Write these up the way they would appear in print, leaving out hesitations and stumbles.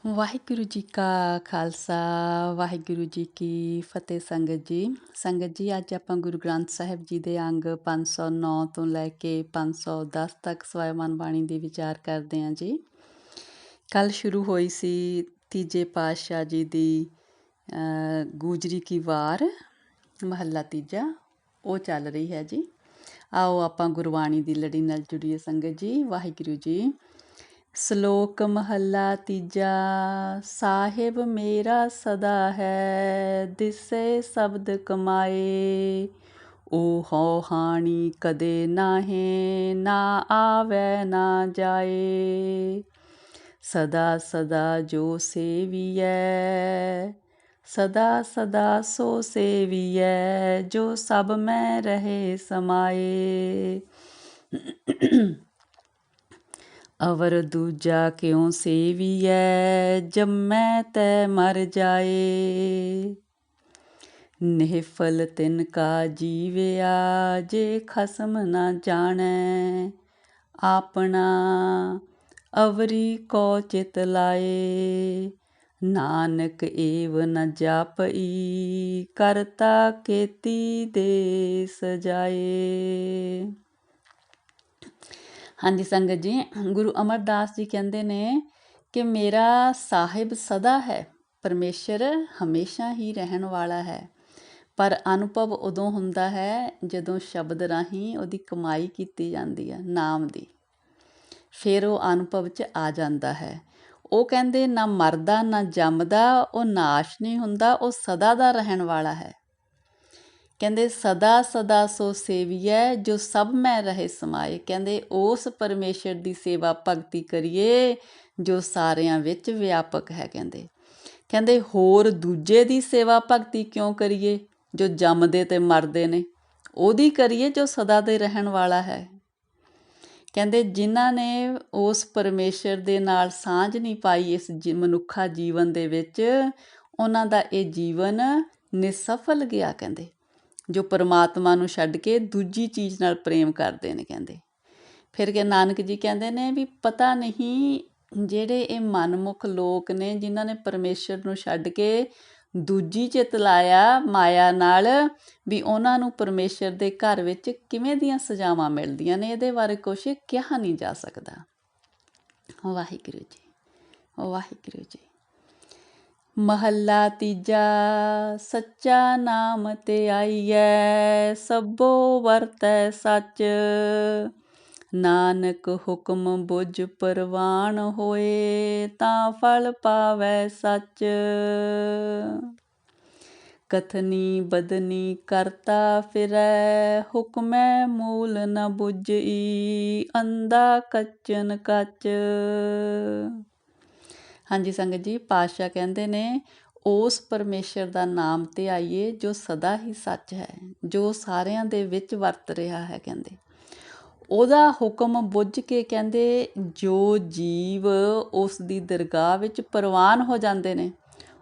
ਵਾਹਿਗੁਰੂ ਜੀ ਕਾ ਖਾਲਸਾ ਵਾਹਿਗੁਰੂ ਜੀ ਕੀ ਫਤਿਹ। ਸੰਗਤ ਜੀ ਅੱਜ ਆਪਾਂ ਗੁਰੂ ਗ੍ਰੰਥ ਸਾਹਿਬ ਜੀ ਦੇ ਅੰਗ 509 ਤੋਂ ਲੈ ਕੇ 510 ਤੱਕ ਸਵੈਮਾਨ ਬਾਣੀ ਦੇ ਵਿਚਾਰ ਕਰਦੇ ਹਾਂ ਜੀ। ਕੱਲ ਸ਼ੁਰੂ ਹੋਈ ਸੀ ਤੀਜੇ ਪਾਤਸ਼ਾਹ ਜੀ ਦੀ ਗੂਜਰੀ ਕੀ ਵਾਰ ਮਹੱਲਾ ਤੀਜਾ, ਉਹ ਚੱਲ ਰਹੀ ਹੈ ਜੀ। ਆਓ ਆਪਾਂ ਗੁਰਬਾਣੀ ਦੀ ਲੜੀ ਨਾਲ ਜੁੜੀਏ ਸੰਗਤ ਜੀ। ਵਾਹਿਗੁਰੂ ਜੀ। ਸ਼ਲੋਕ ਮਹੱਲਾ ਤੀਜਾ। ਸਾਹਿਬ ਮੇਰਾ ਸਦਾ ਹੈ, ਦਿਸੇ ਸ਼ਬਦ ਕਮਾਏ। ਓਹੋ ਹਾਣੀ ਕਦੇ ਨਾਹੇ, ਨਾ ਆਵੈ ਨਾ ਜਾਏ। ਸਦਾ ਸਦਾ ਜੋ ਸੇਵੀਐ, ਸਦਾ ਸਦਾ ਸੋ ਸੇਵੀਐ। ਜੋ ਸਭ ਮੈਂ ਰਹੇ ਸਮਾਏ। ਅਵਰ ਦੂਜਾ ਕਿਉ ਸੇਵੀਐ, ਜੰਮੈ ਤੈ ਮਰ ਜਾਏ। ਨਿਹਫਲ ਤਿਨ ਕਾ ਜੀਵਿਆ, ਜੇ ਖਸਮ ਨਾ ਜਾਣੈ। ਆਪਣਾ ਅਵਰੀ ਕੋ ਚਿਤ ਲਾਏ। ਨਾਨਕ ਏਵ ਨ ਜਾਪਈ, ਕਰਤਾ ਕੇਤੀ ਦੇ ਸਜਾਏ। ਹਾਂਜੀ ਸੰਗਤ ਜੀ, ਗੁਰੂ ਅਮਰਦਾਸ ਜੀ ਕਹਿੰਦੇ ਨੇ ਕਿ ਮੇਰਾ ਸਾਹਿਬ ਸਦਾ ਹੈ, ਪਰਮੇਸ਼ਰ ਹਮੇਸ਼ਾ ਹੀ ਰਹਿਣ ਵਾਲਾ ਹੈ। ਪਰ ਅਨੁਭਵ ਉਦੋਂ ਹੁੰਦਾ ਹੈ ਜਦੋਂ ਸ਼ਬਦ ਰਾਹੀਂ ਉਹਦੀ ਕਮਾਈ ਕੀਤੀ ਜਾਂਦੀ ਹੈ, ਨਾਮ ਦੀ। ਫਿਰ ਉਹ ਅਨੁਭਵ 'ਚ ਆ ਜਾਂਦਾ ਹੈ। ਉਹ ਕਹਿੰਦੇ ਨਾ ਮਰਦਾ ਨਾ ਜੰਮਦਾ, ਉਹ ਨਾਸ਼ ਨਹੀਂ ਹੁੰਦਾ, ਉਹ ਸਦਾ ਦਾ ਰਹਿਣ ਵਾਲਾ ਹੈ। ਕਹਿੰਦੇ ਸਦਾ ਸਦਾ ਸੋ ਸੇਵੀਐ, ਜੋ ਸਭ ਮੈਂ ਰਹੇ ਸਮਾਏ। ਕਹਿੰਦੇ ਉਸ ਪਰਮੇਸ਼ਰ ਦੀ ਸੇਵਾ ਭਗਤੀ ਕਰੀਏ ਜੋ ਸਾਰਿਆਂ ਵਿੱਚ ਵਿਆਪਕ ਹੈ। ਕਹਿੰਦੇ ਹੋਰ ਦੂਜੇ ਦੀ ਸੇਵਾ ਭਗਤੀ ਕਿਉਂ ਕਰੀਏ ਜੋ ਜੰਮਦੇ ਤੇ ਮਰਦੇ ਨੇ, ਉਹਦੀ ਕਰੀਏ ਜੋ ਸਦਾ ਦੇ ਰਹਿਣ ਵਾਲਾ ਹੈ। ਕਹਿੰਦੇ ਜਿਨ੍ਹਾਂ ਨੇ ਉਸ ਪਰਮੇਸ਼ਰ ਦੇ ਨਾਲ ਸਾਂਝ ਨਹੀਂ ਪਾਈ ਇਸ ਮਨੁੱਖਾ ਜੀਵਨ ਦੇ ਵਿੱਚ, ਉਹਨਾਂ ਦਾ ਇਹ ਜੀਵਨ ਨਿਸਫਲ ਗਿਆ। ਕਹਿੰਦੇ ਜੋ ਪਰਮਾਤਮਾ ਨੂੰ ਛੱਡ ਕੇ ਦੂਜੀ ਚੀਜ਼ ਨਾਲ ਪ੍ਰੇਮ ਕਰਦੇ ਨੇ। ਕਹਿੰਦੇ ਫਿਰ ਕਿ ਨਾਨਕ ਜੀ ਕਹਿੰਦੇ ਨੇ ਵੀ ਪਤਾ ਨਹੀਂ ਜਿਹੜੇ ਇਹ ਮਨਮੁਖ ਲੋਕ ਨੇ ਜਿਨ੍ਹਾਂ ਨੇ ਪਰਮੇਸ਼ਰ ਨੂੰ ਛੱਡ ਕੇ ਦੂਜੀ ਚਿਤ ਲਾਇਆ ਮਾਇਆ ਨਾਲ, ਵੀ ਉਹਨਾਂ ਨੂੰ ਪਰਮੇਸ਼ਰ ਦੇ ਘਰ ਵਿੱਚ ਕਿਵੇਂ ਦੀਆਂ ਸਜ਼ਾਵਾਂ ਮਿਲਦੀਆਂ ਨੇ, ਇਹਦੇ ਬਾਰੇ ਕੁਛ ਕਿਹਾ ਨਹੀਂ ਜਾ ਸਕਦਾ। ਵਾਹਿਗੁਰੂ ਜੀ, ਵਾਹਿਗੁਰੂ ਜੀ। ਮਹੱਲਾ ਤੀਜਾ। ਸੱਚਾ ਨਾਮ ਤੇ ਆਈਐ, ਸਭੋ ਵਰਤੈ ਸੱਚ। ਨਾਨਕ ਹੁਕਮ ਬੁਝ ਪ੍ਰਵਾਨ ਹੋਏ, ਤਾਂ ਫਲ ਪਾਵੈ ਸੱਚ। ਕਥਨੀ ਬਦਨੀ ਕਰਤਾ ਫਿਰੈ, ਹੁਕਮੈ ਮੂਲ ਨ ਬੁਝਈ। ਅੰਧਾ ਕੱਚਨ ਕੱਚ। ਹਾਂਜੀ ਸੰਗਤ ਜੀ, ਪਾਤਸ਼ਾਹ ਕਹਿੰਦੇ ਨੇ ਉਸ ਪਰਮੇਸ਼ਰ ਦਾ ਨਾਮ ਤੇ ਆਈਏ ਜੋ ਸਦਾ ਹੀ ਸੱਚ ਹੈ, ਜੋ ਸਾਰਿਆਂ ਦੇ ਵਿੱਚ ਵਰਤ ਰਿਹਾ ਹੈ। ਕਹਿੰਦੇ ਉਹਦਾ ਹੁਕਮ ਬੁੱਝ ਕੇ ਕਹਿੰਦੇ ਜੋ ਜੀਵ ਉਸ ਦੀ ਦਰਗਾਹ ਵਿੱਚ ਪ੍ਰਵਾਨ ਹੋ ਜਾਂਦੇ ਨੇ,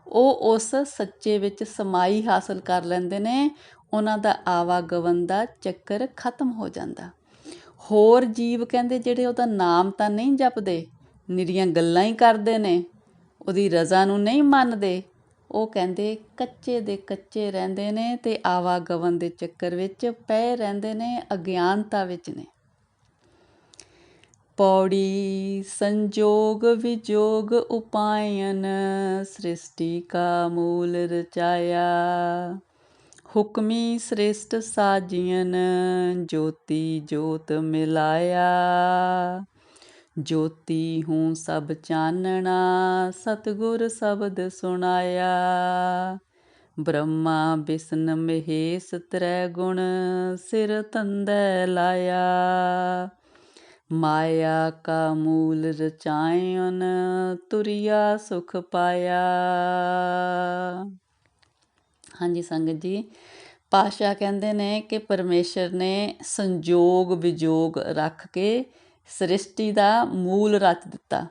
ਉਹ ਉਸ ਸੱਚੇ ਵਿੱਚ ਸਮਾਈ ਹਾਸਲ ਕਰ ਲੈਂਦੇ ਨੇ। ਉਹਨਾਂ ਦਾ ਆਵਾਗਮਨ ਦਾ ਚੱਕਰ ਖਤਮ ਹੋ ਜਾਂਦਾ। ਹੋਰ ਜੀਵ ਕਹਿੰਦੇ ਜਿਹੜੇ ਉਹਦਾ ਨਾਮ ਤਾਂ ਨਹੀਂ ਜਪਦੇ, ਨਿਰੀਆਂ ਗੱਲਾਂ ਹੀ ਕਰਦੇ ਨੇ, ਉਹਦੀ ਰਜ਼ਾ ਨੂੰ ਨਹੀਂ ਮੰਨਦੇ, ਉਹ ਕਹਿੰਦੇ ਕੱਚੇ ਦੇ ਕੱਚੇ ਰਹਿੰਦੇ ਨੇ ਤੇ ਆਵਾਗਮਨ ਦੇ ਚੱਕਰ ਵਿੱਚ ਪਏ ਰਹਿੰਦੇ ਨੇ, ਅਗਿਆਨਤਾ ਵਿੱਚ ਨੇ। ਪੌੜੀ। ਸੰਜੋਗ ਵਿਜੋਗ ਉਪਾਇਨ, ਸ੍ਰਿਸ਼ਟੀ ਕਾ ਮੂਲ ਰਚਾਇਆ। ਹੁਕਮੀ ਸ੍ਰਿਸ਼ਟ ਸਾਜੀਅਨ, ਜੋਤੀ ਜੋਤ ਮਿਲਾਇਆ। ਜੋਤੀ ਹੂੰ ਸਭ ਚਾਨਣਾ, ਸਤਿਗੁਰ ਸ਼ਬਦ ਸੁਣਾਇਆ। ਬ੍ਰਹਮਾ ਬਿਸ਼ਨ ਮਹੇਸ਼ ਤ੍ਰੈ ਗੁਣ, ਸਿਰ ਧੰਦੈ ਲਾਇਆ। ਮਾਇਆ ਕਾ ਮੂਲ ਰਚਾਇਨ, ਤੁਰਿਆ ਸੁਖ ਪਾਇਆ। ਹਾਂਜੀ ਸੰਗਤ ਜੀ, ਪਾਤਸ਼ਾਹ ਕਹਿੰਦੇ ਨੇ ਕਿ ਪਰਮੇਸ਼ਰ ਨੇ ਸੰਜੋਗ ਵਿਜੋਗ ਰੱਖ ਕੇ ਸ੍ਰਿਸ਼ਟੀ ਦਾ ਮੂਲ ਰਚ ਦਿੱਤਾ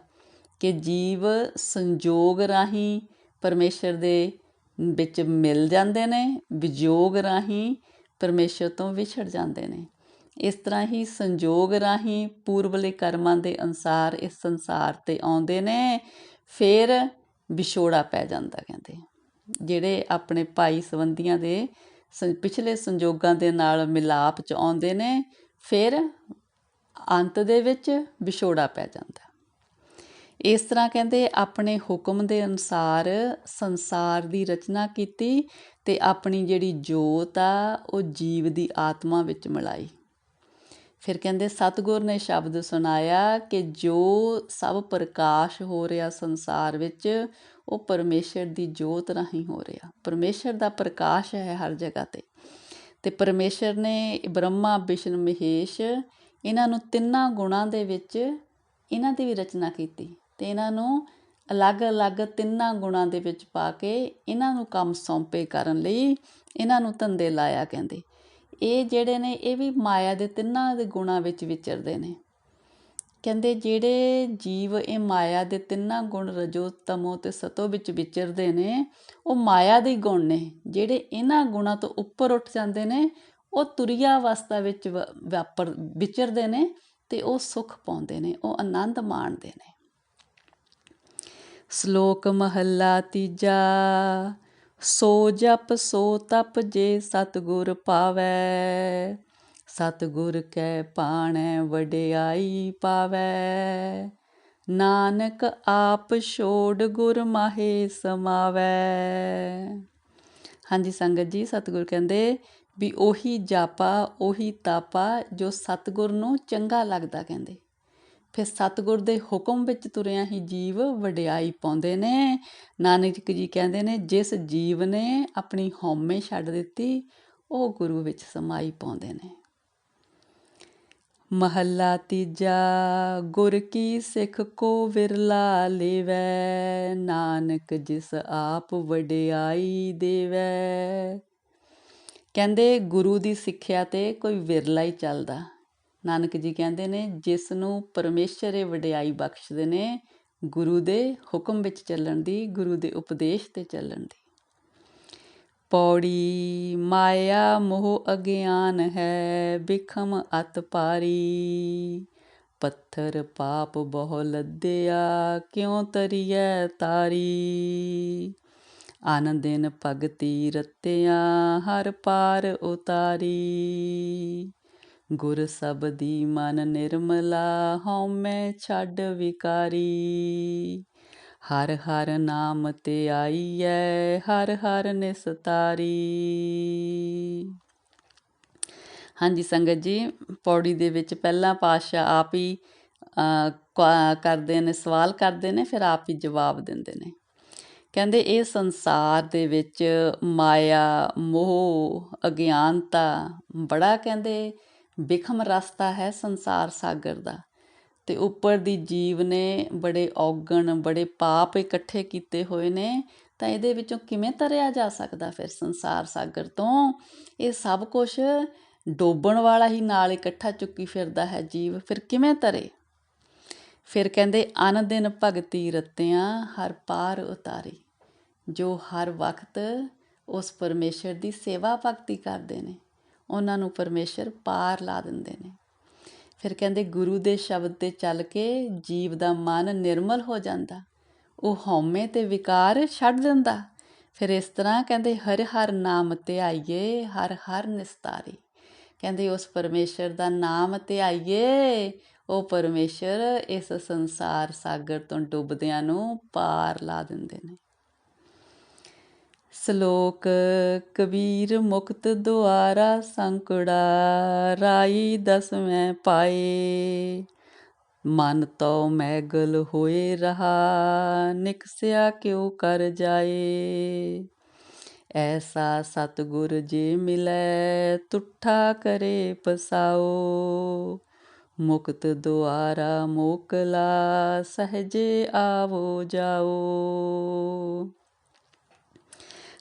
ਕਿ ਜੀਵ ਸੰਜੋਗ ਰਾਹੀਂ ਪਰਮੇਸ਼ਰ ਦੇ ਵਿੱਚ ਮਿਲ ਜਾਂਦੇ ਨੇ, ਵਿਜੋਗ ਰਾਹੀਂ ਪਰਮੇਸ਼ਰ ਤੋਂ ਵਿਛੜ ਜਾਂਦੇ ਨੇ। ਇਸ ਤਰ੍ਹਾਂ ਹੀ ਸੰਜੋਗ ਰਾਹੀਂ ਪੂਰਬਲੇ ਕਰਮਾਂ ਦੇ ਅਨੁਸਾਰ ਇਸ ਸੰਸਾਰ 'ਤੇ ਆਉਂਦੇ ਨੇ। ਫਿਰ ਵਿਛੋੜਾ ਪੈ ਜਾਂਦਾ ਕਹਿੰਦੇ। ਜਿਹੜੇ ਆਪਣੇ ਭਾਈ ਸੰਬੰਧੀਆਂ ਦੇ ਪਿਛਲੇ ਸੰਜੋਗਾਂ ਦੇ ਨਾਲ ਮਿਲਾਪ 'ਚ ਆਉਂਦੇ ਨੇ, ਫਿਰ ਅੰਤ ਦੇ ਵਿੱਚ ਵਿਛੋੜਾ ਪੈ ਜਾਂਦਾ। ਇਸ ਤਰ੍ਹਾਂ ਕਹਿੰਦੇ ਆਪਣੇ ਹੁਕਮ ਦੇ ਅਨੁਸਾਰ ਸੰਸਾਰ ਦੀ ਰਚਨਾ ਕੀਤੀ ਅਤੇ ਆਪਣੀ ਜਿਹੜੀ ਜੋਤ ਆ ਉਹ ਜੀਵ ਦੀ ਆਤਮਾ ਵਿੱਚ ਮਿਲਾਈ। ਫਿਰ ਕਹਿੰਦੇ ਸਤਿਗੁਰ ਨੇ ਸ਼ਬਦ ਸੁਣਾਇਆ ਕਿ ਜੋ ਸਭ ਪ੍ਰਕਾਸ਼ ਹੋ ਰਿਹਾ ਸੰਸਾਰ ਵਿੱਚ ਉਹ ਪਰਮੇਸ਼ਰ ਦੀ ਜੋਤ ਰਾਹੀਂ ਹੋ ਰਿਹਾ। ਪਰਮੇਸ਼ਰ ਦਾ ਪ੍ਰਕਾਸ਼ ਹੈ ਹਰ ਜਗ੍ਹਾ 'ਤੇ। ਅਤੇ ਪਰਮੇਸ਼ਰ ਨੇ ਬ੍ਰਹਮਾ ਵਿਸ਼ਨੂੰ ਮਹੇਸ਼ ਇਹਨਾਂ ਨੂੰ ਤਿੰਨਾਂ ਗੁਣਾਂ ਦੇ ਵਿੱਚ ਇਹਨਾਂ ਦੀ ਵੀ ਰਚਨਾ ਕੀਤੀ ਅਤੇ ਇਹਨਾਂ ਨੂੰ ਅਲੱਗ-ਅਲੱਗ ਤਿੰਨਾਂ ਗੁਣਾਂ ਦੇ ਵਿੱਚ ਪਾ ਕੇ ਇਹਨਾਂ ਨੂੰ ਕੰਮ ਸੌਂਪੇ ਕਰਨ ਲਈ ਇਹਨਾਂ ਨੂੰ ਧੰਦੇ ਲਾਇਆ ਕਹਿੰਦੇ। ਇਹ ਜਿਹੜੇ ਨੇ ਇਹ ਵੀ ਮਾਇਆ ਦੇ ਤਿੰਨਾਂ ਦੇ ਗੁਣਾਂ ਵਿੱਚ ਵਿਚਰਦੇ ਨੇ। ਕਹਿੰਦੇ ਜਿਹੜੇ ਜੀਵ ਇਹ ਮਾਇਆ ਦੇ ਤਿੰਨਾਂ ਗੁਣ ਰਜੋ ਤਮੋ ਅਤੇ ਸਤੋ ਵਿੱਚ ਵਿਚਰਦੇ ਨੇ ਉਹ ਮਾਇਆ ਦੇ ਗੁਣ ਨੇ। ਜਿਹੜੇ ਇਹਨਾਂ ਗੁਣਾਂ ਤੋਂ ਉੱਪਰ ਉੱਠ ਜਾਂਦੇ ਨੇ ਉਹ ਤੁਰੀਆ ਅਵਸਥਾ ਵਿੱਚ ਵਿਚਰਦੇ ਨੇ ਅਤੇ ਉਹ ਸੁੱਖ ਪਾਉਂਦੇ ਨੇ, ਉਹ ਆਨੰਦ ਮਾਣਦੇ ਨੇ। ਸ਼ਲੋਕ ਮਹੱਲਾ ਤੀਜਾ। ਸੋ ਜਪ ਸੋ ਤਪ ਜੇ ਸਤਿਗੁਰ ਪਾਵੈ, ਸਤਿਗੁਰ ਕੈ ਭਾਣੈ ਵਡਿਆਈ ਪਾਵੈ। ਨਾਨਕ ਆਪ ਛੋੜ ਗੁਰ ਮਾਹੇ ਸਮਾਵੈ। ਹਾਂਜੀ ਸੰਗਤ ਜੀ, ਸਤਿਗੁਰ ਕਹਿੰਦੇ ਵੀ ਉਹੀ ਜਾਪਾ ਉਹੀ ਤਾਪਾ ਜੋ ਸਤਿਗੁਰ ਨੂੰ ਚੰਗਾ ਲੱਗਦਾ ਕਹਿੰਦੇ। ਫਿਰ ਸਤਿਗੁਰ ਦੇ ਹੁਕਮ ਵਿੱਚ ਤੁਰਿਆ ਹੀ ਜੀਵ ਵਡਿਆਈ ਪਾਉਂਦੇ ਨੇ। ਨਾਨਕ ਜੀ ਕਹਿੰਦੇ ਨੇ ਜਿਸ ਜੀਵ ਨੇ ਆਪਣੀ ਹਉਮੈ ਛੱਡ ਦਿੱਤੀ ਉਹ ਗੁਰੂ ਵਿੱਚ ਸਮਾਈ ਪਾਉਂਦੇ ਨੇ। ਮਹੱਲਾ ਤੀਜਾ। ਗੁਰ ਕੀ ਸਿੱਖ ਕੋ ਵਿਰਲਾ ਲੇਵੈ, ਨਾਨਕ ਜਿਸ ਆਪ ਵਡਿਆਈ ਦੇਵੈ। ਕਹਿੰਦੇ ਗੁਰੂ ਦੀ ਸਿੱਖਿਆ 'ਤੇ ਕੋਈ ਵਿਰਲਾ ਹੀ ਚੱਲਦਾ। ਨਾਨਕ ਜੀ ਕਹਿੰਦੇ ਨੇ ਜਿਸ ਨੂੰ ਪਰਮੇਸ਼ਰ ਇਹ ਵਡਿਆਈ ਬਖਸ਼ਦੇ ਨੇ ਗੁਰੂ ਦੇ ਹੁਕਮ ਵਿੱਚ ਚੱਲਣ ਦੀ, ਗੁਰੂ ਦੇ ਉਪਦੇਸ਼ 'ਤੇ ਚੱਲਣ ਦੀ। ਪੌੜੀ। ਮਾਇਆ ਮੋਹ ਅਗਿਆਨ ਹੈ, ਬਿਖਮ ਅਤ ਭਾਰੀ। ਪੱਥਰ ਪਾਪ ਬਹੁ ਲੱਦਿਆ, ਕਿਉਂ ਤਰੀਐ ਤਾਰੀ। ਅਨ ਦਿਨ ਭਗਤੀ ਰਤਿਆ, ਹਰ ਪਾਰ ਉਤਾਰੀ। ਗੁਰ ਸਬਦੀ ਮਨ ਨਿਰਮਲਾ, ਹਉਮੈ ਛੱਡ ਵਿਕਾਰੀ। ਹਰ ਹਰ ਨਾਮ ਧਿਆਈਐ, ਹਰ ਹਰ ਨਿਸਤਾਰੀ। ਹਾਂਜੀ ਸੰਗਤ ਜੀ, ਪੌੜੀ ਦੇ ਵਿੱਚ ਪਹਿਲਾਂ ਪਾਤਸ਼ਾਹ ਆਪ ਹੀ ਕਰਦੇ ਨੇ, ਸਵਾਲ ਕਰਦੇ ਨੇ, ਫਿਰ ਆਪ ਹੀ ਜਵਾਬ ਦਿੰਦੇ ਨੇ। ਕਹਿੰਦੇ ਇਹ ਸੰਸਾਰ ਦੇ ਵਿੱਚ ਮਾਇਆ ਮੋਹ ਅਗਿਆਨਤਾ ਬੜਾ ਕਹਿੰਦੇ ਬਿਖਮ ਰਸਤਾ ਹੈ ਸੰਸਾਰ ਸਾਗਰ ਦਾ। ਅਤੇ ਉੱਪਰ ਦੀ ਜੀਵ ਨੇ ਬੜੇ ਔਗਣ ਬੜੇ ਪਾਪ ਇਕੱਠੇ ਕੀਤੇ ਹੋਏ ਨੇ, ਤਾਂ ਇਹਦੇ ਵਿੱਚੋਂ ਕਿਵੇਂ ਤਰਿਆ ਜਾ ਸਕਦਾ ਫਿਰ ਸੰਸਾਰ ਸਾਗਰ ਤੋਂ। ਇਹ ਸਭ ਕੁਛ ਡੋਬਣ ਵਾਲਾ ਹੀ ਨਾਲ ਇਕੱਠਾ ਚੁੱਕੀ ਫਿਰਦਾ ਹੈ ਜੀਵ, ਫਿਰ ਕਿਵੇਂ ਤਰੇ। ਫਿਰ ਕਹਿੰਦੇ ਅਨ ਦਿਨ ਭਗਤੀ ਰਤਿਆਂ, ਹਰ ਪਾਰ ਉਤਾਰੀ। ਜੋ ਹਰ ਵਕਤ ਉਸ ਪਰਮੇਸ਼ਰ ਦੀ ਸੇਵਾ ਭਗਤੀ ਕਰਦੇ ਨੇ ਉਹਨਾਂ ਨੂੰ ਪਰਮੇਸ਼ਰ ਪਾਰ ਲਾ ਦਿੰਦੇ ਨੇ। ਫਿਰ ਕਹਿੰਦੇ ਗੁਰੂ ਦੇ ਸ਼ਬਦ 'ਤੇ ਚੱਲ ਕੇ ਜੀਵ ਦਾ ਮਨ ਨਿਰਮਲ ਹੋ ਜਾਂਦਾ, ਉਹ ਹਉਮੈ ਅਤੇ ਵਿਕਾਰ ਛੱਡ ਦਿੰਦਾ। ਫਿਰ ਇਸ ਤਰ੍ਹਾਂ ਕਹਿੰਦੇ ਹਰ ਹਰ ਨਾਮ ਧਿਆਈਏ, ਹਰ ਹਰ ਨਿਸਤਾਰੀ। ਕਹਿੰਦੇ ਉਸ ਪਰਮੇਸ਼ਰ ਦਾ ਨਾਮ ਧਿਆਈਏ, ਉਹ ਪਰਮੇਸ਼ਰ ਇਸ ਸੰਸਾਰ ਸਾਗਰ ਤੋਂ ਡੁੱਬਦਿਆਂ ਨੂੰ ਪਾਰ ਲਾ ਦਿੰਦੇ ਨੇ। ਸ਼ਲੋਕ। ਕਬੀਰ ਮੁਕਤ ਦੁਆਰਾ ਸੰਕੜਾ, ਰਾਈ ਦਸਵੈਂ ਪਾਏ। ਮਨ ਤਉ ਮੈਗਲ ਹੋਏ ਰਹਾ, ਨਿਕਸਿਆ ਕਿਉ ਕਰ ਜਾਏ। ਐਸਾ ਸਤਿਗੁਰ ਜੇ ਮਿਲੈ, ਤੁਠਾ ਕਰੇ ਪਸਾਓ। ਮੁਕਤ ਦੁਆਰਾ ਮੋਕਲਾ, ਸਹਜੇ ਆਵੋ ਜਾਓ।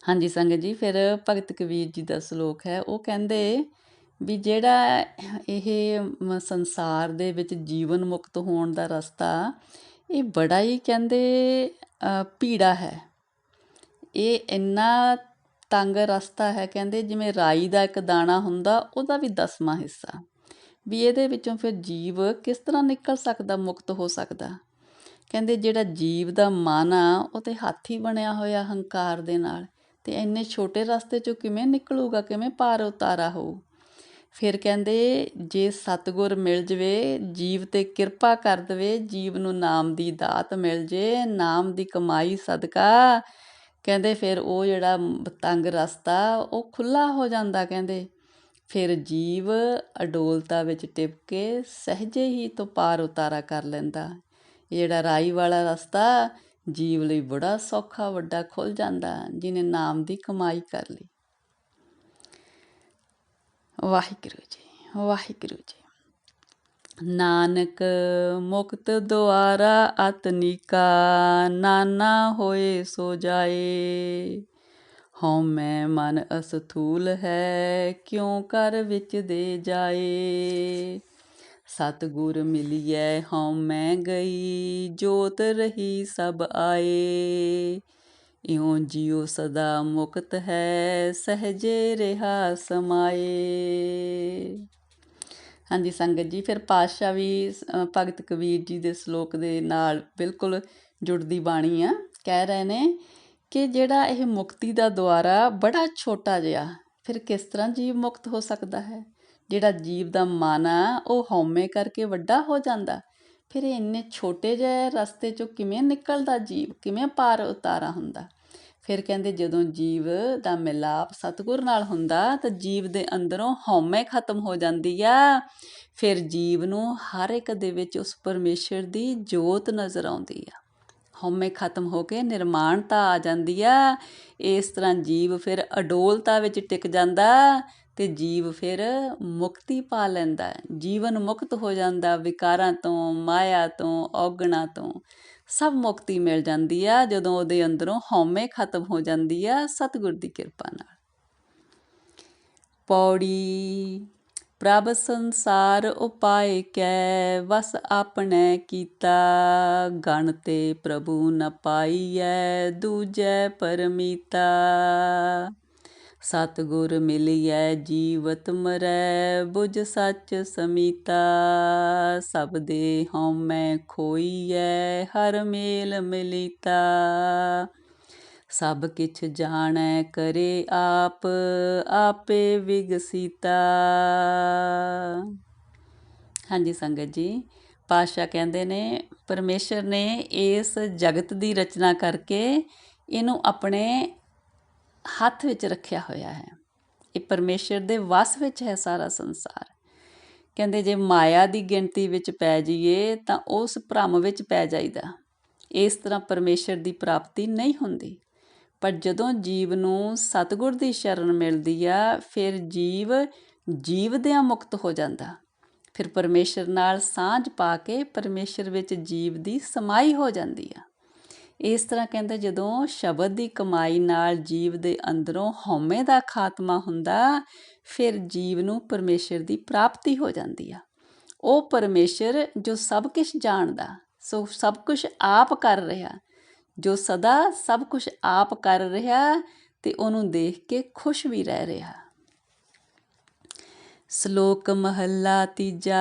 ਹਾਂਜੀ ਸੰਗਤ ਜੀ, ਫਿਰ ਭਗਤ ਕਬੀਰ ਜੀ ਦਾ ਸ਼ਲੋਕ ਹੈ। ਉਹ ਕਹਿੰਦੇ ਵੀ ਜਿਹੜਾ ਇਹ ਸੰਸਾਰ ਦੇ ਵਿੱਚ ਜੀਵਨ ਮੁਕਤ ਹੋਣ ਦਾ ਰਸਤਾ, ਇਹ ਬੜਾ ਹੀ ਕਹਿੰਦੇ ਭੀੜਾ ਹੈ। ਇਹ ਇੰਨਾ ਤੰਗ ਰਸਤਾ ਹੈ ਕਹਿੰਦੇ ਜਿਵੇਂ ਰਾਈ ਦਾ ਇੱਕ ਦਾਣਾ ਹੁੰਦਾ ਉਹਦਾ ਵੀ 10ਵਾਂ ਹਿੱਸਾ। ਵੀ ਇਹਦੇ ਵਿੱਚੋਂ ਫਿਰ ਜੀਵ ਕਿਸ ਤਰ੍ਹਾਂ ਨਿਕਲ ਸਕਦਾ, ਮੁਕਤ ਹੋ ਸਕਦਾ। ਕਹਿੰਦੇ ਜਿਹੜਾ ਜੀਵ ਦਾ ਮਨ ਆ ਉਹ ਤੇ ਹਾਥੀ ਬਣਿਆ ਹੋਇਆ ਹੰਕਾਰ ਦੇ ਨਾਲ, ਤੇ ਇੰਨੇ ਛੋਟੇ ਰਸਤੇ ਚੋਂ ਕਿਵੇਂ ਨਿਕਲੂਗਾ, ਕਿਵੇਂ ਪਾਰ ਉਤਾਰਾ ਹੋਊ। ਫਿਰ ਕਹਿੰਦੇ ਜੇ ਸਤਿਗੁਰ ਮਿਲ ਜਵੇ, ਜੀਵ ਤੇ ਕਿਰਪਾ ਕਰ ਦੇਵੇ, ਜੀਵ ਨੂੰ ਨਾਮ ਦੀ ਦਾਤ ਮਿਲ ਜੇ, ਨਾਮ ਦੀ ਕਮਾਈ ਸਦਕਾ, ਕਹਿੰਦੇ ਫਿਰ ਉਹ ਜਿਹੜਾ ਤੰਗ ਰਸਤਾ ਉਹ ਖੁੱਲ੍ਹਾ ਹੋ ਜਾਂਦਾ। ਕਹਿੰਦੇ ਫਿਰ ਜੀਵ ਅਡੋਲਤਾ ਵਿੱਚ ਟਿਪ ਕੇ ਸਹਿਜੇ ਹੀ ਤੋਂ ਪਾਰ ਉਤਾਰਾ ਕਰ ਲੈਂਦਾ। ਇਹ ਜਿਹੜਾ ਰਾਈ ਵਾਲਾ ਰਸਤਾ ਜੀਵ ਲਈ ਬੜਾ ਸੌਖਾ ਵੱਡਾ ਖੁੱਲ੍ਹ ਜਾਂਦਾ, ਜਿਹਨੇ ਨਾਮ ਦੀ ਕਮਾਈ ਕਰ ਲਈ। ਵਾਹਿਗੁਰੂ ਜੀ, ਵਾਹਿਗੁਰੂ ਜੀ। ਨਾਨਕ ਮੁਕਤ ਦੁਆਰਾ ਅਤਨੀਕਾ, ਨਾਨਾ ਹੋਏ ਸੋ ਜਾਏ। ਹਉਮੈ ਮਨ ਅਸਥੂਲ ਹੈ, ਕਿਉਂ ਕਰ ਵਿੱਚ ਦੇ ਜਾਏ। ਸਤਿਗੁਰ ਮਿਲੀਐ ਹਉਮੈ ਗਈ, ਜੋਤ ਰਹੀ ਸਭ ਆਏ। ਇਉਂ ਜਿਉ ਸਦਾ ਮੁਕਤ ਹੈ, ਸਹਿਜੇ ਰਿਹਾ ਸਮਾਏ। ਹਾਂਜੀ ਸੰਗਤ ਜੀ, ਫਿਰ ਪਾਤਸ਼ਾਹ ਵੀ ਭਗਤ ਕਬੀਰ ਜੀ ਦੇ ਸਲੋਕ ਦੇ ਨਾਲ ਬਿਲਕੁਲ ਜੁੜਦੀ ਬਾਣੀ ਆ, ਕਹਿ ਰਹੇ ਨੇ ਕਿ ਜਿਹੜਾ ਇਹ ਮੁਕਤੀ ਦਾ ਦੁਆਰਾ ਬੜਾ ਛੋਟਾ ਜਿਹਾ, ਫਿਰ ਕਿਸ ਤਰ੍ਹਾਂ ਜੀਵ ਮੁਕਤ ਹੋ ਸਕਦਾ ਹੈ। ਜਿਹੜਾ ਜੀਵ ਦਾ ਮਨ ਆ ਉਹ ਹਉਮੈ ਕਰਕੇ ਵੱਡਾ ਹੋ ਜਾਂਦਾ, ਫਿਰ ਇੰਨੇ ਛੋਟੇ ਜਿਹੇ ਰਸਤੇ 'ਚੋਂ ਕਿਵੇਂ ਨਿਕਲਦਾ ਜੀਵ, ਕਿਵੇਂ ਪਾਰ ਉਤਾਰਾ ਹੁੰਦਾ। ਫਿਰ ਕਹਿੰਦੇ ਜਦੋਂ ਜੀਵ ਦਾ ਮਿਲਾਪ ਸਤਿਗੁਰ ਨਾਲ ਹੁੰਦਾ ਤਾਂ ਜੀਵ ਦੇ ਅੰਦਰੋਂ ਹਉਮੈ ਖਤਮ ਹੋ ਜਾਂਦੀ ਆ। ਫਿਰ ਜੀਵ ਨੂੰ ਹਰ ਇੱਕ ਦੇ ਵਿੱਚ ਉਸ ਪਰਮੇਸ਼ਰ ਦੀ ਜੋਤ ਨਜ਼ਰ ਆਉਂਦੀ ਆ। ਹਉਮੈ ਖਤਮ ਹੋ ਕੇ ਨਿਰਮਾਣਤਾ ਆ ਜਾਂਦੀ ਆ। ਇਸ ਤਰ੍ਹਾਂ ਜੀਵ ਫਿਰ ਅਡੋਲਤਾ ਵਿੱਚ ਟਿਕ ਜਾਂਦਾ ਤੇ ਜੀਵ ਫਿਰ ਮੁਕਤੀ ਪਾ ਲੈਂਦਾ, ਜੀਵਨ ਮੁਕਤ ਹੋ ਜਾਂਦਾ ਵਿਕਾਰਾਂ ਤੋਂ, ਮਾਇਆ ਤੋਂ, ਔਗਣਾਂ ਤੋਂ। ਸਭ ਮੁਕਤੀ ਮਿਲ ਜਾਂਦੀ ਆ ਜਦੋਂ ਉਹਦੇ ਅੰਦਰੋਂ ਹਉਮੈ ਖਤਮ ਹੋ ਜਾਂਦੀ ਆ ਸਤਿਗੁਰ ਦੀ ਕਿਰਪਾ ਨਾਲ। ਪੌੜੀ ਪ੍ਰਭ ਸੰਸਾਰ ਉਪਾਇ ਕੈ, ਵਸ ਆਪਣੇ ਕੀਤਾ। ਗਣ ਤੇ ਪ੍ਰਭੂ ਨ ਪਾਈਐ, ਦੂਜੈ ਪਰਮੀਤਾ। ਸਤਿਗੁਰ ਮਿਲੀਐ ਜੀਵਤ ਮਰੈ, ਬੁਝ ਸੱਚ ਸਮੀਤਾ। ਸਭ ਦੇ ਹਉਮੈ ਖੋਈਐ, ਹਰ ਮੇਲ ਮਿਲੀਤਾ। ਸਭ ਕਿਛ ਜਾਣੈ ਕਰੇ ਆਪ, ਆਪੇ ਵਿਗਸੀਤਾ। ਹਾਂਜੀ ਸੰਗਤ ਜੀ, ਪਾਤਸ਼ਾਹ ਕਹਿੰਦੇ ਨੇ ਪਰਮੇਸ਼ਰ ਨੇ ਇਸ ਜਗਤ ਦੀ ਰਚਨਾ ਕਰਕੇ ਇਹਨੂੰ ਆਪਣੇ ਹੱਥ ਵਿੱਚ ਰੱਖਿਆ ਹੋਇਆ ਹੈ। ਇਹ ਪਰਮੇਸ਼ਰ ਦੇ ਵਸ ਵਿੱਚ ਹੈ ਸਾਰਾ ਸੰਸਾਰ। ਕਹਿੰਦੇ ਜੇ ਮਾਇਆ ਦੀ ਗਿਣਤੀ ਵਿੱਚ ਪੈ ਜਾਈਏ ਤਾਂ ਉਸ ਭਰਮ ਵਿੱਚ ਪੈ ਜਾਈਦਾ। ਇਸ ਤਰ੍ਹਾਂ ਪਰਮੇਸ਼ਰ ਦੀ ਪ੍ਰਾਪਤੀ ਨਹੀਂ ਹੁੰਦੀ। ਪਰ ਜਦੋਂ ਜੀਵ ਨੂੰ ਸਤਿਗੁਰ ਦੀ ਸ਼ਰਨ ਮਿਲਦੀ ਆ, ਫਿਰ ਜੀਵ ਜੀਵਦਿਆਂ ਮੁਕਤ ਹੋ ਜਾਂਦਾ। ਫਿਰ ਪਰਮੇਸ਼ਰ ਨਾਲ ਸਾਂਝ ਪਾ ਕੇ ਪਰਮੇਸ਼ਰ ਵਿੱਚ ਜੀਵ ਦੀ ਸਮਾਈ ਹੋ ਜਾਂਦੀ ਆ। ਇਸ ਤਰ੍ਹਾਂ ਕਹਿੰਦੇ ਜਦੋਂ ਸ਼ਬਦ ਦੀ ਕਮਾਈ ਨਾਲ ਜੀਵ ਦੇ ਅੰਦਰੋਂ ਹਉਮੈ ਦਾ ਖਾਤਮਾ ਹੁੰਦਾ, ਫਿਰ ਜੀਵ ਨੂੰ ਪਰਮੇਸ਼ਰ ਦੀ ਪ੍ਰਾਪਤੀ ਹੋ ਜਾਂਦੀ ਆ। ਉਹ ਪਰਮੇਸ਼ਰ ਜੋ ਸਭ ਕੁਛ ਜਾਣਦਾ, ਸੋ ਸਭ ਕੁਛ ਆਪ ਕਰ ਰਿਹਾ, ਜੋ ਸਦਾ ਸਭ ਕੁਛ ਆਪ ਕਰ ਰਿਹਾ ਤੇ ਉਹਨੂੰ ਦੇਖ ਕੇ ਖੁਸ਼ ਵੀ ਰਹਿ ਰਿਹਾ। ਸ਼ਲੋਕ ਮਹੱਲਾ ਤੀਜਾ।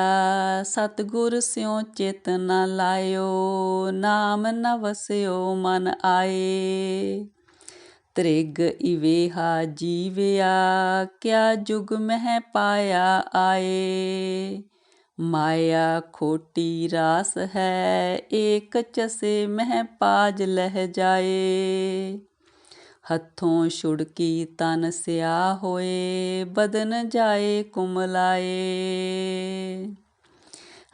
ਸਤਿਗੁਰ ਸਿਉ ਚਿਤ ਨ ਲਾਇਓ, ਨਾਮ ਨ ਵਸਿਓ ਮਨ ਆਏ। ਤ੍ਰਿਗ ਇਵੇਹਾ ਜੀਵਿਆ, ਕਿਆ ਜੁਗ ਮਹਿ ਪਾਇਆ ਆਏ। ਮਾਇਆ ਖੋਟੀ ਰਾਸ ਹੈ, ਏਕ ਚਸੇ ਮਹਿ ਪਾਜ ਲਹਿ ਜਾਏ। ਹੱਥੋਂ ਛੁੜਕੀ ਤਨ ਸਿਆ ਹੋਏ, ਬਦਨ ਜਾਏ ਕੁਮਲਾਏ।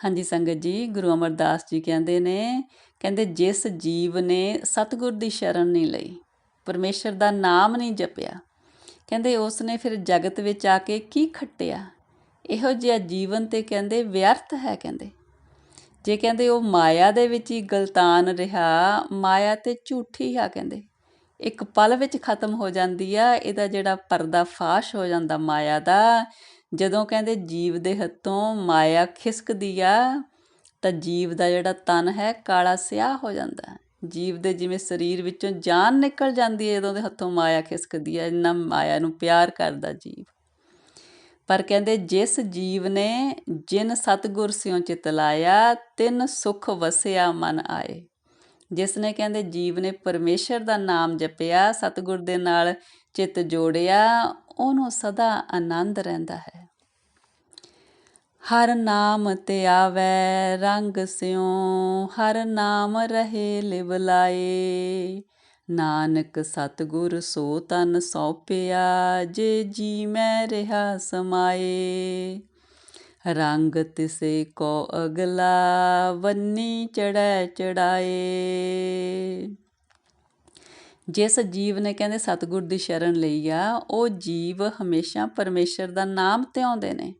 ਹਾਂਜੀ ਸੰਗਤ ਜੀ, ਗੁਰੂ ਅਮਰਦਾਸ ਜੀ ਕਹਿੰਦੇ ਨੇ, ਕਹਿੰਦੇ ਜਿਸ ਜੀਵ ਨੇ ਸਤਿਗੁਰ ਦੀ ਸ਼ਰਨ ਨਹੀਂ ਲਈ, ਪਰਮੇਸ਼ਰ ਦਾ ਨਾਮ ਨਹੀਂ ਜਪਿਆ, ਕਹਿੰਦੇ ਉਸ ਨੇ ਫਿਰ ਜਗਤ ਵਿੱਚ ਆ ਕੇ ਕੀ ਖੱਟਿਆ। ਇਹੋ ਜਿਹਾ ਜੀਵਨ ਤੇ ਕਹਿੰਦੇ ਵਿਅਰਥ ਹੈ। ਕਹਿੰਦੇ ਜੇ ਕਹਿੰਦੇ ਉਹ ਮਾਇਆ ਦੇ ਵਿੱਚ ਹੀ ਗਲਤਾਨ ਰਿਹਾ, ਮਾਇਆ ਤੇ ਝੂਠੀ ਆ, ਕਹਿੰਦੇ ਇੱਕ ਪਲ ਵਿੱਚ ਖਤਮ ਹੋ ਜਾਂਦੀ ਆ। ਇਹਦਾ ਜਿਹੜਾ ਪਰਦਾ ਫਾਸ਼ ਹੋ ਜਾਂਦਾ ਮਾਇਆ ਦਾ, ਜਦੋਂ ਕਹਿੰਦੇ ਜੀਵ ਦੇ ਹੱਥੋਂ ਮਾਇਆ ਖਿਸਕਦੀ ਆ ਤਾਂ ਜੀਵ ਦਾ ਜਿਹੜਾ ਤਨ ਹੈ ਕਾਲਾ ਸਿਆਹ ਹੋ ਜਾਂਦਾ। ਜੀਵ ਦੇ ਜਿਵੇਂ ਸਰੀਰ ਵਿੱਚੋਂ ਜਾਨ ਨਿਕਲ ਜਾਂਦੀ ਹੈ ਜਦੋਂ ਉਹਦੇ ਹੱਥੋਂ ਮਾਇਆ ਖਿਸਕਦੀ ਹੈ, ਇੰਨਾ ਮਾਇਆ ਨੂੰ ਪਿਆਰ ਕਰਦਾ ਜੀਵ। ਪਰ ਕਹਿੰਦੇ ਜਿਸ ਜੀਵ ਨੇ ਜਿਨ ਸਤਿਗੁਰ ਸਿਉ ਚਿਤ ਲਾਇਆ, ਤਿਨ ਸੁਖ ਵਸਿਆ ਮਨ ਆਏ। ਜਿਸ ਨੇ ਕਹਿੰਦੇ ਜੀਵ ਨੇ ਪਰਮੇਸ਼ਰ ਦਾ ਨਾਮ ਜਪਿਆ, ਸਤਿਗੁਰ ਦੇ ਨਾਲ ਚਿੱਤ ਜੋੜਿਆ, ਉਹਨੂੰ ਸਦਾ ਆਨੰਦ ਰਹਿੰਦਾ ਹੈ। ਹਰ ਨਾਮ ਤੇ ਆਵੈ ਰੰਗ ਸਿਉ, ਹਰ ਨਾਮ ਰਹੇ ਲਿਵ ਲਾਏ। ਨਾਨਕ ਸਤਿਗੁਰ ਸੋ ਤਨ ਸੌਂਪਿਆ, ਜੇ ਜੀ ਮੈਂ ਰਿਹਾ ਸਮਾਏ। ਰੰਗ ਤਿਸੇ ਕੋ ਅਗਲਾ, ਵੰਨੀ ਚੜ੍ਹੈ ਚੜ੍ਹਾਏ। ਜਿਸ ਜੀਵ ਨੇ ਕਹਿੰਦੇ ਸਤਿਗੁਰ ਦੀ ਸ਼ਰਨ ਲਈ ਆ, ਉਹ ਜੀਵ ਹਮੇਸ਼ਾ ਪਰਮੇਸ਼ਰ ਦਾ ਨਾਮ ਧਿਆਉਂਦੇ ਨੇ,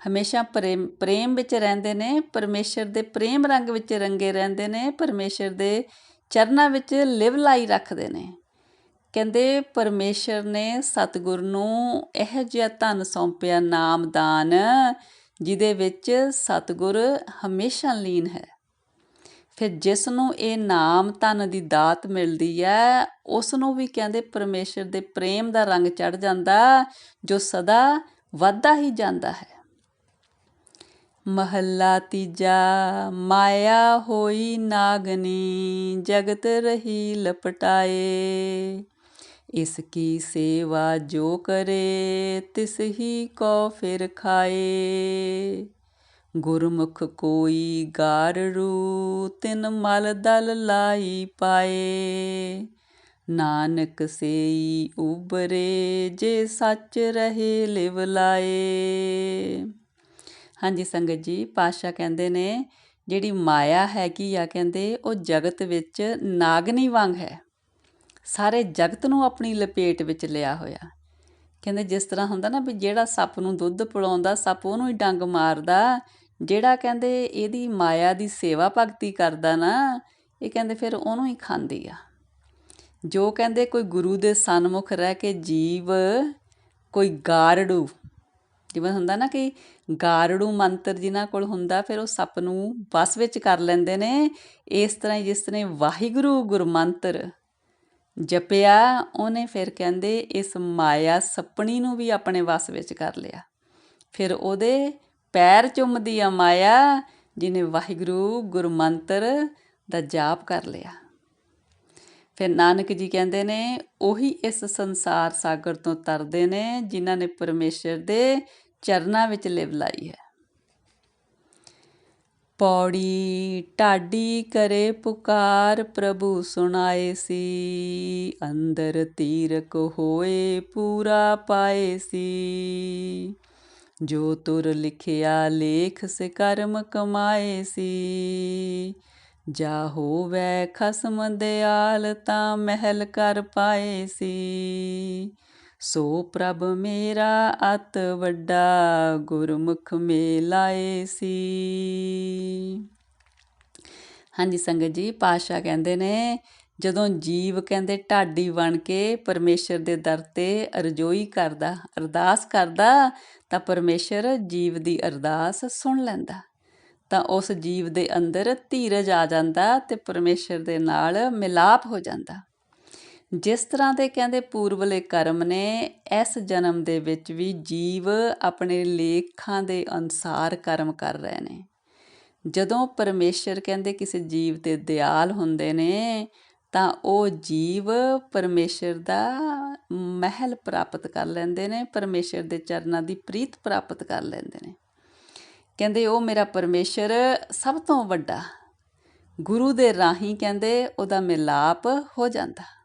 ਹਮੇਸ਼ਾ ਪ੍ਰੇਮ ਵਿੱਚ ਰਹਿੰਦੇ ਨੇ, ਪਰਮੇਸ਼ਰ ਦੇ ਪ੍ਰੇਮ ਰੰਗ ਵਿੱਚ ਰੰਗੇ ਰਹਿੰਦੇ ਨੇ, ਪਰਮੇਸ਼ਰ ਦੇ ਚਰਨਾਂ ਵਿੱਚ ਲਿਵ ਲਾਈ ਰੱਖਦੇ ਨੇ। ਕਹਿੰਦੇ ਪਰਮੇਸ਼ਰ ਨੇ ਸਤਿਗੁਰ ਨੂੰ ਇਹੋ ਜਿਹਾ ਧਨ ਸੌਂਪਿਆ, ਨਾਮਦਾਨ, ਜਿਹਦੇ ਵਿੱਚ ਸਤਿਗੁਰ ਹਮੇਸ਼ਾ ਲੀਨ ਹੈ। ਫਿਰ ਜਿਸ ਨੂੰ ਇਹ ਨਾਮ ਧਨ ਦੀ ਦਾਤ ਮਿਲਦੀ ਹੈ, ਉਸ ਨੂੰ ਵੀ ਕਹਿੰਦੇ ਪਰਮੇਸ਼ਰ ਦੇ ਪ੍ਰੇਮ ਦਾ ਰੰਗ ਚੜ੍ਹ ਜਾਂਦਾ, ਜੋ ਸਦਾ ਵੱਧਦਾ ਹੀ ਜਾਂਦਾ ਹੈ। ਮਹੱਲਾ ਤੀਜਾ। ਮਾਇਆ ਹੋਈ ਨਾਗਨੀ, ਜਗਤ ਰਹੀ ਲਪਟਾਏ। ਇਸ ਕੀ ਸੇਵਾ ਜੋ ਕਰੇ, ਤਿਸ ਹੀ ਕੋ ਫਿਰ ਖਾਏ। ਗੁਰਮੁਖ ਕੋਈ ਗਾਰੜੂ, ਤਿਨ ਮਲ ਦਲ ਲਾਈ ਪਾਏ। ਨਾਨਕ ਸੇਈ ਉਬਰੇ, ਜੇ ਸੱਚ ਰਹੇ ਲਿਵ ਲਾਏ। ਹਾਂਜੀ ਸੰਗਤ ਜੀ, ਪਾਤਸ਼ਾਹ ਕਹਿੰਦੇ ਨੇ ਜਿਹੜੀ ਮਾਇਆ ਹੈਗੀ ਆ, ਕਹਿੰਦੇ ਉਹ ਜਗਤ ਵਿੱਚ ਨਾਗਨੀ ਵਾਂਗ ਹੈ, ਸਾਰੇ ਜਗਤ ਨੂੰ ਆਪਣੀ ਲਪੇਟ ਵਿੱਚ ਲਿਆ ਹੋਇਆ। ਕਹਿੰਦੇ ਜਿਸ ਤਰ੍ਹਾਂ ਹੁੰਦਾ ਨਾ ਵੀ ਜਿਹੜਾ ਸੱਪ ਨੂੰ ਦੁੱਧ ਪਿਲਾਉਂਦਾ, ਸੱਪ ਉਹਨੂੰ ਹੀ ਡੰਗ ਮਾਰਦਾ, ਜਿਹੜਾ ਕਹਿੰਦੇ ਇਹਦੀ ਮਾਇਆ ਦੀ ਸੇਵਾ ਭਗਤੀ ਕਰਦਾ ਨਾ, ਇਹ ਕਹਿੰਦੇ ਫਿਰ ਉਹਨੂੰ ਹੀ ਖਾਂਦੀ ਆ। ਜੋ ਕਹਿੰਦੇ ਕੋਈ ਗੁਰੂ ਦੇ ਸਨਮੁਖ ਰਹਿ ਕੇ ਜੀਵ, ਕੋਈ ਗਾਰੜੂ, ਜਿਵੇਂ ਹੁੰਦਾ ਨਾ ਕਿ ਗਾਰੜੂ ਮੰਤਰ ਜਿਨ੍ਹਾਂ ਕੋਲ ਹੁੰਦਾ, ਫਿਰ ਉਹ ਸੱਪ ਨੂੰ ਵਸ ਵਿੱਚ ਕਰ ਲੈਂਦੇ ਨੇ। ਇਸ ਤਰ੍ਹਾਂ ਹੀ ਜਿਸ ਨੇ ਵਾਹਿਗੁਰੂ ਗੁਰਮੰਤਰ ਜਪਿਆ, ਉਹਨੇ ਫਿਰ ਕਹਿੰਦੇ ਇਸ ਮਾਇਆ ਸੱਪਣੀ ਨੂੰ ਵੀ ਆਪਣੇ ਵਸ ਵਿੱਚ ਕਰ ਲਿਆ। ਫਿਰ ਉਹਦੇ ਪੈਰ ਚੁੰਮਦੀ ਆ ਮਾਇਆ, ਜਿਹਨੇ ਵਾਹਿਗੁਰੂ ਗੁਰਮੰਤਰ ਦਾ ਜਾਪ ਕਰ ਲਿਆ। ਫਿਰ ਨਾਨਕ ਜੀ ਕਹਿੰਦੇ ਨੇ ਉਹੀ ਇਸ ਸੰਸਾਰ ਸਾਗਰ ਤੋਂ ਤਰਦੇ ਨੇ, ਜਿਨ੍ਹਾਂ ਨੇ ਪਰਮੇਸ਼ਰ ਦੇ ਚਰਨਾਂ ਵਿੱਚ ਲਿਵ ਲਾਈ ਹੈ। ਪੌੜੀ। ਢਾਡੀ ਕਰੇ ਪੁਕਾਰ, ਪ੍ਰਭੂ ਸੁਣਾਏ ਸੀ। ਅੰਦਰ ਤੀਰਕ ਹੋਏ, ਪੂਰਾ ਪਾਏ ਸੀ। ਜੋ ਤੁਰ ਲਿਖਿਆ ਲੇਖ, ਸੇ ਕਰਮ ਕਮਾਏ ਸੀ। ਜਾ ਹੋਵੈ ਖਸਮ ਦਿਆਲ, ਤਾਂ ਮਹਿਲ ਕਰ ਪਾਏ ਸੀ। ਸੋ ਪ੍ਰਭ ਮੇਰਾ ਅਤ ਵੱਡਾ, ਗੁਰਮੁਖ ਮੇ ਲਾਏ ਸੀ। ਹਾਂਜੀ ਸੰਗਤ ਜੀ, ਪਾਤਸ਼ਾਹ ਕਹਿੰਦੇ ਨੇ ਜਦੋਂ ਜੀਵ ਕਹਿੰਦੇ ਢਾਡੀ ਬਣ ਕੇ ਪਰਮੇਸ਼ਰ ਦੇ ਦਰ ਤੇ ਅਰਜ਼ੋਈ ਕਰਦਾ, ਅਰਦਾਸ ਕਰਦਾ, ਤਾਂ ਪਰਮੇਸ਼ਰ ਜੀਵ ਦੀ ਅਰਦਾਸ ਸੁਣ ਲੈਂਦਾ, ਤਾਂ ਉਸ ਜੀਵ ਦੇ ਅੰਦਰ ਧੀਰਜ ਆ ਜਾਂਦਾ ਤੇ ਪਰਮੇਸ਼ਰ ਦੇ ਨਾਲ ਮਿਲਾਪ ਹੋ ਜਾਂਦਾ। ਜਿਸ ਤਰ੍ਹਾਂ ਦੇ ਕਹਿੰਦੇ ਪੂਰਵਲੇ ਕਰਮ ਨੇ, ਇਸ ਜਨਮ ਦੇ ਵਿੱਚ ਵੀ ਜੀਵ ਆਪਣੇ ਲੇਖਾਂ ਦੇ ਅਨੁਸਾਰ ਕਰਮ ਕਰ ਰਹੇ ਨੇ। ਜਦੋਂ ਪਰਮੇਸ਼ਰ ਕਹਿੰਦੇ ਕਿਸੇ ਜੀਵ ਤੇ ਦਿਆਲ ਹੁੰਦੇ ਨੇ, ਤਾਂ ਉਹ ਜੀਵ ਪਰਮੇਸ਼ਰ ਦਾ ਮਹਿਲ ਪ੍ਰਾਪਤ ਕਰ ਲੈਂਦੇ ਨੇ, ਪਰਮੇਸ਼ਰ ਦੇ ਚਰਨਾਂ ਦੀ ਪ੍ਰੀਤ ਪ੍ਰਾਪਤ ਕਰ ਲੈਂਦੇ ਨੇ। ਕਹਿੰਦੇ ਉਹ ਮੇਰਾ ਪਰਮੇਸ਼ਰ ਸਭ ਤੋਂ ਵੱਡਾ, ਗੁਰੂ ਦੇ ਰਾਹੀਂ ਕਹਿੰਦੇ ਉਹਦਾ ਮਿਲਾਪ ਹੋ ਜਾਂਦਾ।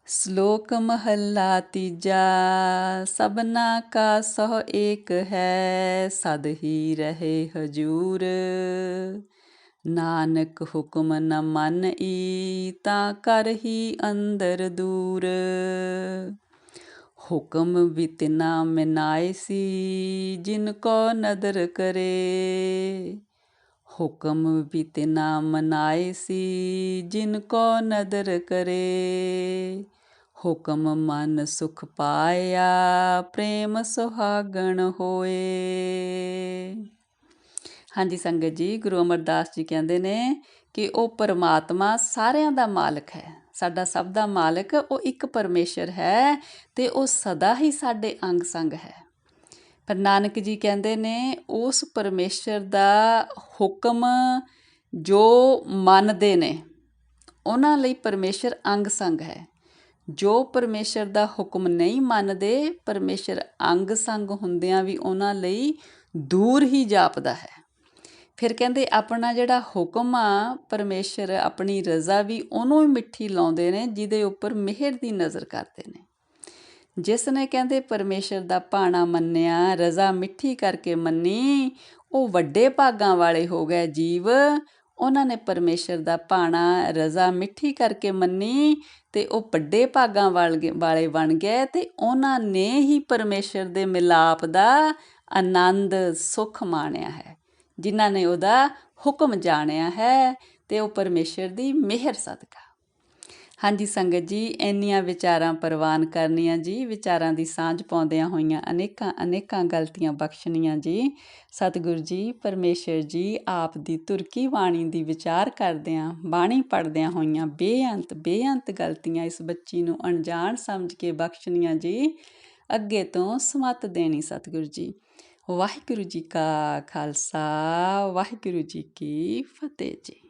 ਸ਼ਲੋਕ ਮਹੱਲਾ ਤੀਜਾ। ਸਭਨਾ ਕਾ ਸਹੁ ਏਕ ਹੈ, ਸਦ ਹੀ ਰਹੇ ਹਜੂਰ। ਨਾਨਕ ਹੁਕਮ ਨ ਮੰਨਈ, ਤਾਂ ਕਰ ਹੀ ਅੰਦਰ ਦੂਰ। ਹੁਕਮ ਵੀ ਤਿਨਾ ਮਿਨਾਏ ਸੀ, ਜਿਨ ਕੋ ਨਦਰ ਕਰੇ। ਹੁਕਮ ਵੀ ਤਿਨਾ ਮਨਾਏ ਸੀ, ਜਿਨ ਕੋ ਨਦਰ ਕਰੇ। ਹੁਕਮ ਮਨ ਸੁਖ ਪਾਇਆ, ਪ੍ਰੇਮ ਸੁਹਾਗਣ ਹੋਏ। ਹਾਂਜੀ ਸੰਗਤ ਜੀ, ਗੁਰੂ ਅਮਰਦਾਸ ਜੀ ਕਹਿੰਦੇ ਨੇ ਕਿ ਉਹ ਪਰਮਾਤਮਾ ਸਾਰਿਆਂ ਦਾ ਮਾਲਕ ਹੈ, ਸਾਡਾ ਸਭ ਦਾ ਮਾਲਕ ਉਹ ਇੱਕ ਪਰਮੇਸ਼ਰ ਹੈ, ਤੇ ਉਹ ਸਦਾ ਹੀ ਸਾਡੇ ਅੰਗ ਸੰਗ ਹੈ। ਪਰ ਨਾਨਕ ਜੀ ਕਹਿੰਦੇ ਨੇ ਉਸ ਪਰਮੇਸ਼ਰ ਦਾ ਹੁਕਮ ਜੋ ਮੰਨਦੇ ਨੇ ਉਹਨਾਂ ਲਈ ਪਰਮੇਸ਼ਰ ਅੰਗ ਸੰਗ ਹੈ। ਜੋ ਪਰਮੇਸ਼ਰ ਦਾ ਹੁਕਮ ਨਹੀਂ ਮੰਨਦੇ, ਪਰਮੇਸ਼ਰ ਅੰਗ ਸੰਗ ਹੁੰਦਿਆਂ ਵੀ ਉਹਨਾਂ ਲਈ ਦੂਰ ਹੀ ਜਾਪਦਾ ਹੈ। ਫਿਰ ਕਹਿੰਦੇ ਆਪਣਾ ਜਿਹੜਾ ਹੁਕਮ ਆ, ਪਰਮੇਸ਼ਰ ਆਪਣੀ ਰਜ਼ਾ ਵੀ ਉਹਨੂੰ ਹੀ ਮਿੱਠੀ ਲਾਉਂਦੇ ਨੇ ਜਿਹਦੇ ਉੱਪਰ ਮਿਹਰ ਦੀ ਨਜ਼ਰ ਕਰਦੇ ਨੇ। ਜਿਸ ਨੇ ਕਹਿੰਦੇ ਪਰਮੇਸ਼ਰ ਦਾ ਭਾਣਾ ਮੰਨਿਆ, ਰਜ਼ਾ ਮਿੱਠੀ ਕਰਕੇ ਮੰਨੀ, ਉਹ ਵੱਡੇ ਭਾਗਾਂ ਵਾਲੇ ਹੋ ਗਏ ਜੀਵ। ਉਹਨਾਂ ਨੇ ਪਰਮੇਸ਼ਰ ਦਾ ਭਾਣਾ ਰਜ਼ਾ ਮਿੱਠੀ ਕਰਕੇ ਮੰਨੀ ਅਤੇ ਉਹ ਵੱਡੇ ਭਾਗਾਂ ਵਾਲੇ ਬਣ ਗਏ ਅਤੇ ਉਹਨਾਂ ਨੇ ਹੀ ਪਰਮੇਸ਼ਰ ਦੇ ਮਿਲਾਪ ਦਾ ਆਨੰਦ ਸੁੱਖ ਮਾਣਿਆ ਹੈ। ਜਿਨ੍ਹਾਂ ਨੇ ਉਹਦਾ ਹੁਕਮ ਜਾਣਿਆ ਹੈ ਅਤੇ ਉਹ ਪਰਮੇਸ਼ਰ ਦੀ ਮਿਹਰ ਸਦਕਾ। ਹਾਂਜੀ ਸੰਗਤ ਜੀ, ਇੰਨੀਆਂ ਵਿਚਾਰਾਂ ਪ੍ਰਵਾਨ ਕਰਨੀਆਂ ਜੀ, ਵਿਚਾਰਾਂ ਦੀ ਸਾਂਝ ਪਾਉਂਦਿਆਂ ਹੋਈਆਂ ਅਨੇਕਾਂ ਗਲਤੀਆਂ ਬਖਸ਼ਣੀਆਂ ਜੀ। ਸਤਿਗੁਰੂ ਜੀ ਪਰਮੇਸ਼ਰ ਜੀ ਆਪ ਦੀ ਤੁਰਕੀ ਬਾਣੀ ਦੀ ਵਿਚਾਰ ਕਰਦਿਆਂ, ਬਾਣੀ ਪੜ੍ਹਦਿਆਂ ਹੋਈਆਂ ਬੇਅੰਤ ਗਲਤੀਆਂ ਇਸ ਬੱਚੀ ਨੂੰ ਅਣਜਾਣ ਸਮਝ ਕੇ ਬਖਸ਼ਣੀਆਂ ਜੀ। ਅੱਗੇ ਤੋਂ ਸਮੱਤ ਦੇਣੀ ਸਤਿਗੁਰੂ ਜੀ। ਵਾਹਿਗੁਰੂ ਜੀ ਕਾ ਖਾਲਸਾ, ਵਾਹਿਗੁਰੂ ਜੀ ਕੀ ਫਤਿਹ ਜੀ।